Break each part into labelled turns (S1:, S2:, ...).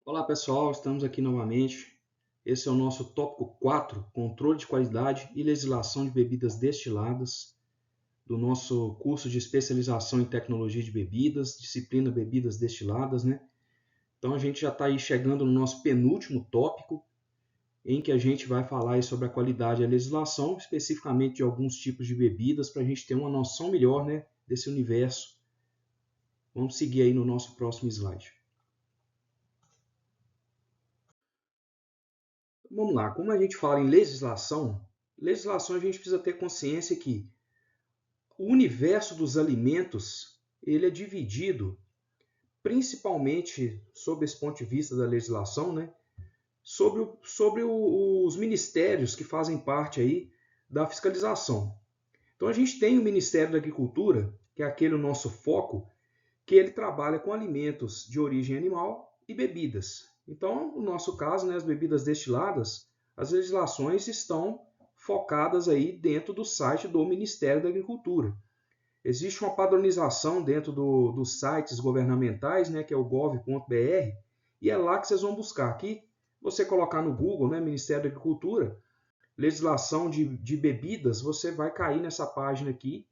S1: Olá pessoal, estamos aqui novamente. Esse é o nosso tópico 4, controle de qualidade e legislação de bebidas destiladas, do nosso curso de especialização em tecnologia de bebidas, disciplina bebidas destiladas, né? Então a gente já está aí chegando no nosso penúltimo tópico, em que a gente vai falar aí sobre a qualidade e a legislação, especificamente de alguns tipos de bebidas, para a gente ter uma noção melhor, né, desse universo. Vamos seguir aí no nosso próximo slide. Vamos lá, como a gente fala em legislação, legislação a gente precisa ter consciência que o universo dos alimentos ele é dividido principalmente sob esse ponto de vista da legislação, né, sobre os ministérios que fazem parte aí da fiscalização. Então a gente tem o Ministério da Agricultura, que é aquele nosso foco, que ele trabalha com alimentos de origem animal e bebidas. Então, no nosso caso, né, as bebidas destiladas, as legislações estão focadas aí dentro do site do Ministério da Agricultura. Existe uma padronização dentro dos sites governamentais, né, que é o gov.br, e é lá que vocês vão buscar. Aqui, você colocar no Google, né, Ministério da Agricultura, legislação de bebidas, você vai cair nessa página aqui,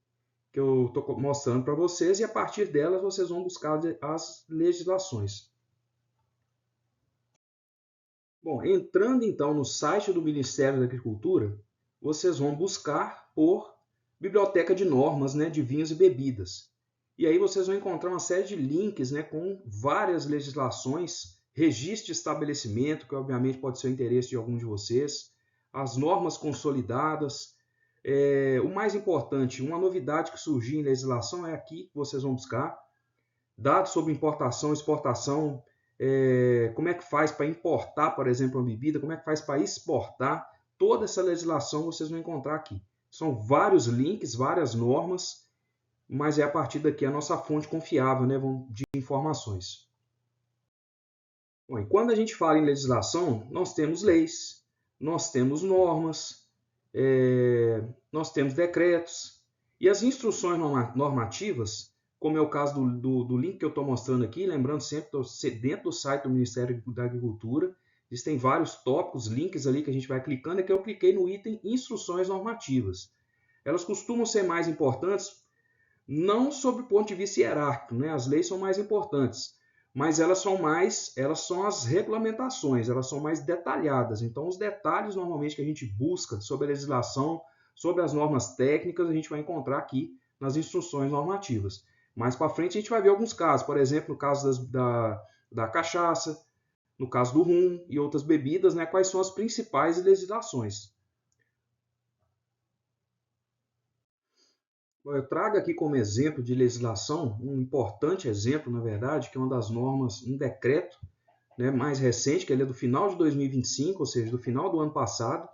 S1: que eu estou mostrando para vocês, e a partir delas vocês vão buscar as legislações. Bom, entrando então no site do Ministério da Agricultura, vocês vão buscar por biblioteca de normas, né, de vinhos e bebidas. E aí vocês vão encontrar uma série de links, né, com várias legislações, registro de estabelecimento, que obviamente pode ser o interesse de algum de vocês, as normas consolidadas. O mais importante, uma novidade que surgiu em legislação é aqui que vocês vão buscar, dados sobre importação, exportação, como é que faz para importar, por exemplo, uma bebida, como é que faz para exportar, toda essa legislação vocês vão encontrar aqui. São vários links, várias normas, mas é a partir daqui a nossa fonte confiável, né, de informações. Bom, e quando a gente fala em legislação, nós temos leis, nós temos normas, nós temos decretos, e as instruções normativas, como é o caso do link que eu estou mostrando aqui, lembrando sempre, dentro do site do Ministério da Agricultura, existem vários tópicos, links ali que a gente vai clicando, é que eu cliquei no item instruções normativas. Elas costumam ser mais importantes, não sob o ponto de vista hierárquico, né? As leis são mais importantes, mas elas são as regulamentações, elas são mais detalhadas. Então, os detalhes normalmente que a gente busca sobre a legislação, sobre as normas técnicas, a gente vai encontrar aqui nas instruções normativas. Mais para frente a gente vai ver alguns casos, por exemplo, no caso da cachaça, no caso do rum e outras bebidas, né, quais são as principais legislações. Bom, eu trago aqui como exemplo de legislação, um importante exemplo, na verdade, que é uma das normas, um decreto, né, mais recente, que ele é do final de 2025, ou seja, do final do ano passado,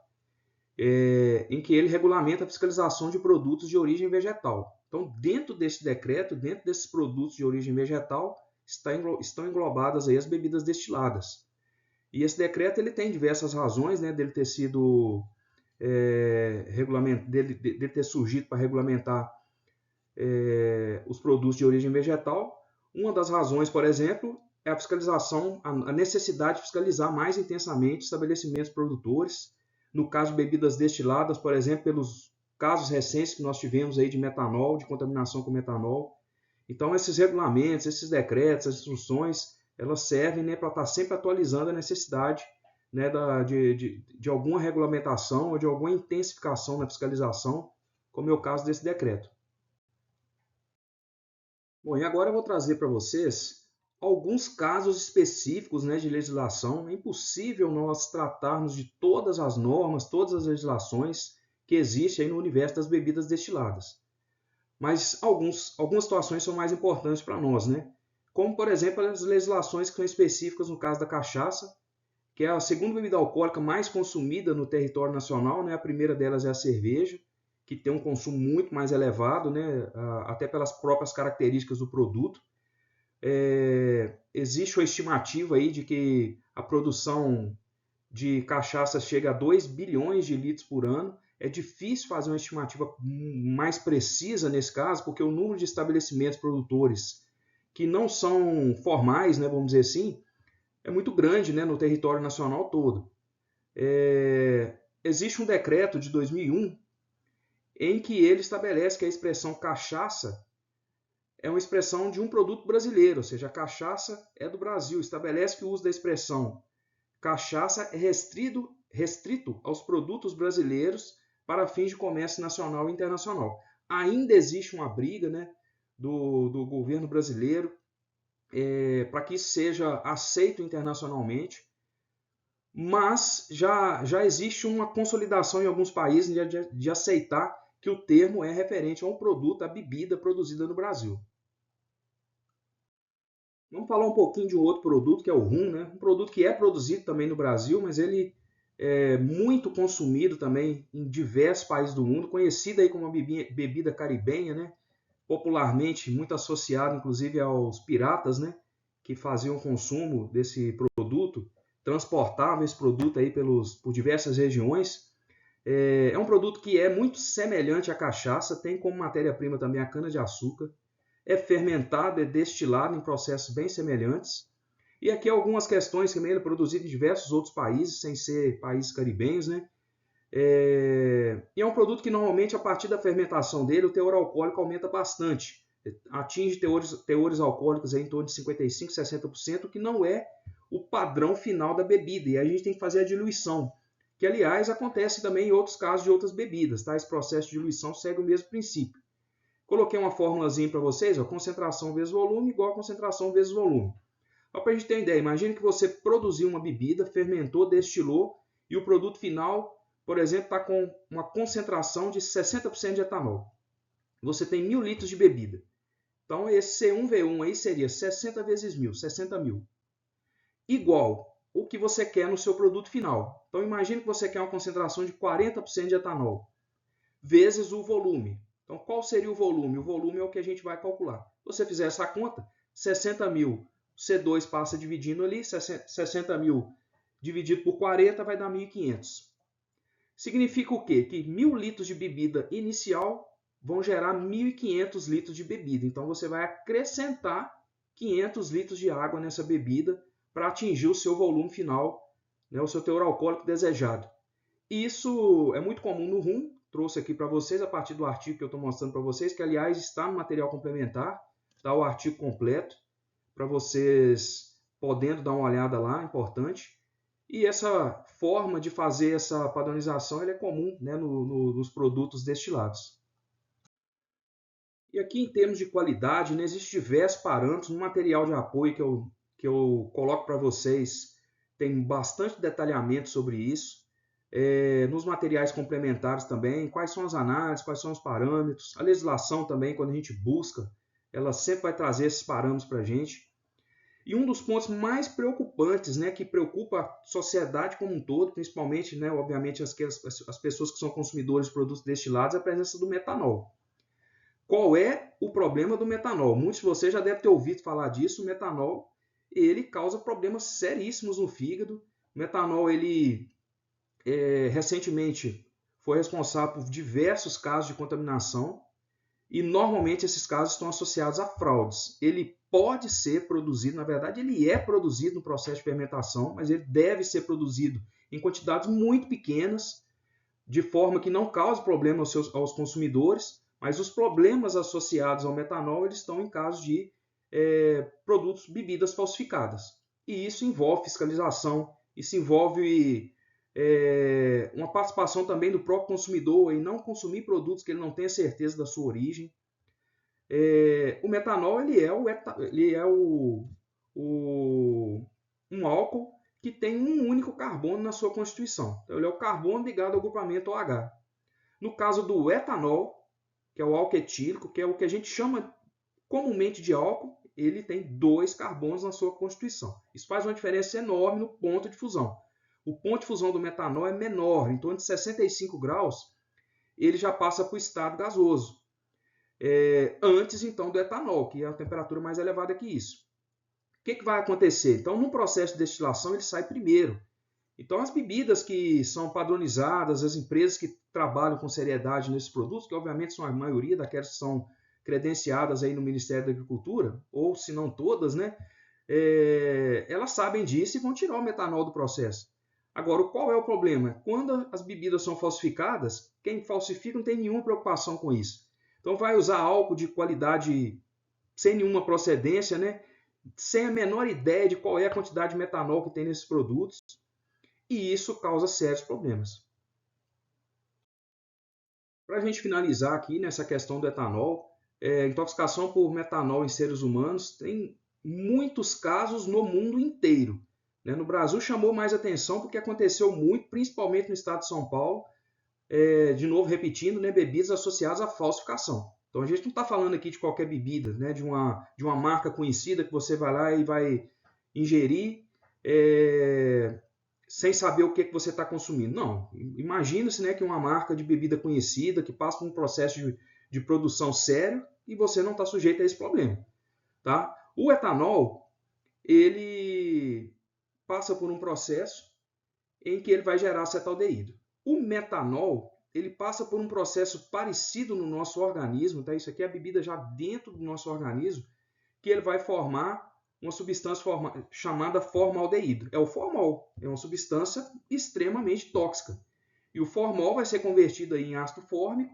S1: em que ele regulamenta a fiscalização de produtos de origem vegetal. Então, dentro desse decreto, dentro desses produtos de origem vegetal, estão englobadas aí as bebidas destiladas. E esse decreto ele tem diversas razões, né, dele ter sido dele ter surgido para regulamentar os produtos de origem vegetal. Uma das razões, por exemplo, é a fiscalização, a necessidade de fiscalizar mais intensamente estabelecimentos produtores. No caso de bebidas destiladas, por exemplo, pelos casos recentes que nós tivemos aí de metanol, de contaminação com metanol. Então, esses regulamentos, esses decretos, as instruções, elas servem, né, para estar sempre atualizando a necessidade, né, de alguma regulamentação ou de alguma intensificação na fiscalização, como é o caso desse decreto. Bom, e agora eu vou trazer para vocês alguns casos específicos, né, de legislação. É impossível nós tratarmos de todas as normas, todas as legislações que existem aí no universo das bebidas destiladas. Mas algumas situações são mais importantes para nós, né? Como, por exemplo, as legislações que são específicas no caso da cachaça, que é a segunda bebida alcoólica mais consumida no território nacional, né? A primeira delas é a cerveja, que tem um consumo muito mais elevado, né? Até pelas próprias características do produto. Existe uma estimativa aí de que a produção de cachaça chega a 2 bilhões de litros por ano. É difícil fazer uma estimativa mais precisa nesse caso, porque o número de estabelecimentos produtores que não são formais, né, vamos dizer assim, é muito grande, né, no território nacional todo. Existe um decreto de 2001 em que ele estabelece que a expressão cachaça é uma expressão de um produto brasileiro, ou seja, a cachaça é do Brasil. Estabelece que o uso da expressão cachaça é restrito aos produtos brasileiros para fins de comércio nacional e internacional. Ainda existe uma briga, né, do governo brasileiro para que isso seja aceito internacionalmente, mas já existe uma consolidação em alguns países de aceitar que o termo é referente a um produto, a bebida produzida no Brasil. Vamos falar um pouquinho de um outro produto, que é o rum, né? Um produto que é produzido também no Brasil, mas ele é muito consumido também em diversos países do mundo, conhecido aí como uma bebida caribenha, né? Popularmente muito associado inclusive aos piratas, né? Que faziam consumo desse produto, transportavam esse produto aí por diversas regiões. É um produto que é muito semelhante à cachaça, tem como matéria-prima também a cana-de-açúcar, é fermentado, é destilado em processos bem semelhantes. E aqui algumas questões também, ele é produzido em diversos outros países, sem ser países caribenhos, né? E é um produto que normalmente, a partir da fermentação dele, o teor alcoólico aumenta bastante. Atinge teores alcoólicos aí em torno de 55%, 60%, que não é o padrão final da bebida. E aí a gente tem que fazer a diluição, que aliás acontece também em outros casos de outras bebidas, tá? Esse processo de diluição segue o mesmo princípio. Coloquei uma formulazinha para vocês, ó, concentração vezes volume igual a concentração vezes volume. Para a gente ter uma ideia, imagine que você produziu uma bebida, fermentou, destilou e o produto final, por exemplo, está com uma concentração de 60% de etanol. Você tem 1.000 litros de bebida. Então esse C1V1 aí seria 60 vezes 1.000, 60 mil. Igual o que você quer no seu produto final. Então imagine que você quer uma concentração de 40% de etanol, vezes o volume. Então qual seria o volume? O volume é o que a gente vai calcular. Se você fizer essa conta, 60 mil, C2 passa dividindo ali, 60 mil dividido por 40 vai dar 1.500. Significa o quê? Que 1.000 litros de bebida inicial vão gerar 1.500 litros de bebida. Então você vai acrescentar 500 litros de água nessa bebida para atingir o seu volume final, né, o seu teor alcoólico desejado. Isso é muito comum no rum. Trouxe aqui para vocês a partir do artigo que eu estou mostrando para vocês, que aliás está no material complementar, está o artigo completo, para vocês podendo dar uma olhada lá, importante. E essa forma de fazer essa padronização é comum, né, nos produtos destilados. E aqui em termos de qualidade, né, existem diversos parâmetros. No material de apoio que eu coloco para vocês tem bastante detalhamento sobre isso. Nos materiais complementares também, quais são as análises, quais são os parâmetros. A legislação também, quando a gente busca, ela sempre vai trazer esses parâmetros para a gente. E um dos pontos mais preocupantes, né, que preocupa a sociedade como um todo, principalmente, né, obviamente, as pessoas que são consumidores de produtos destilados, é a presença do metanol. Qual é o problema do metanol? Muitos de vocês já devem ter ouvido falar disso. O metanol, ele causa problemas seríssimos no fígado. O metanol, ele recentemente foi responsável por diversos casos de contaminação e normalmente esses casos estão associados a fraudes. Ele pode ser produzido, na verdade ele é produzido no processo de fermentação, mas ele deve ser produzido em quantidades muito pequenas, de forma que não cause problema aos consumidores, mas os problemas associados ao metanol eles estão em casos de produtos, bebidas falsificadas. E isso envolve fiscalização, isso envolve uma participação também do próprio consumidor em não consumir produtos que ele não tenha certeza da sua origem. O metanol ele é um álcool que tem um único carbono na sua constituição. Então, ele é o carbono ligado ao grupamento OH. No caso do etanol, que é o álcool etílico, que é o que a gente chama comumente de álcool, ele tem 2 carbonos na sua constituição. Isso faz uma diferença enorme no ponto de fusão. O ponto de fusão do metanol é menor, em torno de 65 graus, ele já passa para o estado gasoso. Antes, então, do etanol, que é a temperatura mais elevada que isso. O que vai acontecer? Então, no processo de destilação, ele sai primeiro. Então, as bebidas que são padronizadas, as empresas que trabalham com seriedade nesses produtos, que obviamente são a maioria daquelas que são credenciadas aí no Ministério da Agricultura, ou se não todas, né? elas sabem disso e vão tirar o metanol do processo. Agora, qual é o problema? Quando as bebidas são falsificadas, quem falsifica não tem nenhuma preocupação com isso. Então vai usar álcool de qualidade sem nenhuma procedência, né? Sem a menor ideia de qual é a quantidade de metanol que tem nesses produtos, e isso causa sérios problemas. Para a gente finalizar aqui nessa questão do etanol, intoxicação por metanol em seres humanos tem muitos casos no mundo inteiro. Né? No Brasil chamou mais atenção porque aconteceu muito, principalmente no estado de São Paulo, de novo repetindo, né, bebidas associadas à falsificação. Então a gente não está falando aqui de qualquer bebida, né, de uma marca conhecida que você vai lá e vai ingerir sem saber o que você está consumindo. Não, imagina-se, né, que uma marca de bebida conhecida, que passa por um processo de produção sério e você não está sujeito a esse problema. Tá? O etanol, ele passa por um processo em que ele vai gerar acetaldeído. O metanol, ele passa por um processo parecido no nosso organismo, tá? Isso aqui é a bebida já dentro do nosso organismo, que ele vai formar uma substância chamada formaldeído. É o formol, é uma substância extremamente tóxica. E o formol vai ser convertido aí em ácido fórmico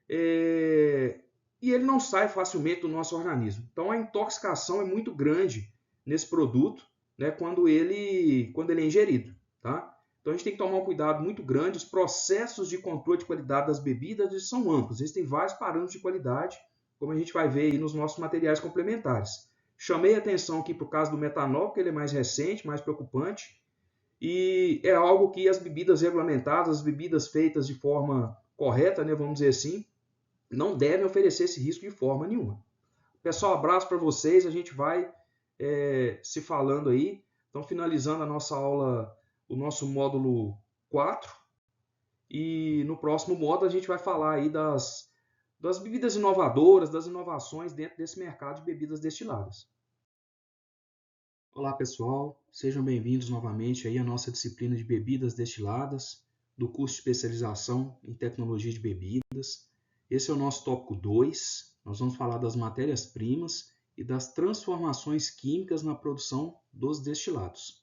S1: e ele não sai facilmente do nosso organismo. Então a intoxicação é muito grande nesse produto, né, quando ele é ingerido. Tá? Então a gente tem que tomar um cuidado muito grande. Os processos de controle de qualidade das bebidas são amplos. Existem vários parâmetros de qualidade, como a gente vai ver aí nos nossos materiais complementares. Chamei a atenção aqui para o caso do metanol, porque ele é mais recente, mais preocupante, e é algo que as bebidas regulamentadas, as bebidas feitas de forma correta, né, vamos dizer assim, não devem oferecer esse risco de forma nenhuma. Pessoal, abraço para vocês, a gente vai se falando aí. Então, finalizando a nossa aula, o nosso módulo 4, e no próximo módulo a gente vai falar aí das bebidas inovadoras, das inovações dentro desse mercado de bebidas destiladas. Olá pessoal, sejam bem-vindos novamente aí à nossa disciplina de bebidas destiladas do curso de especialização em tecnologia de bebidas. Esse é o nosso tópico 2, nós vamos falar das matérias-primas e das transformações químicas na produção dos destilados.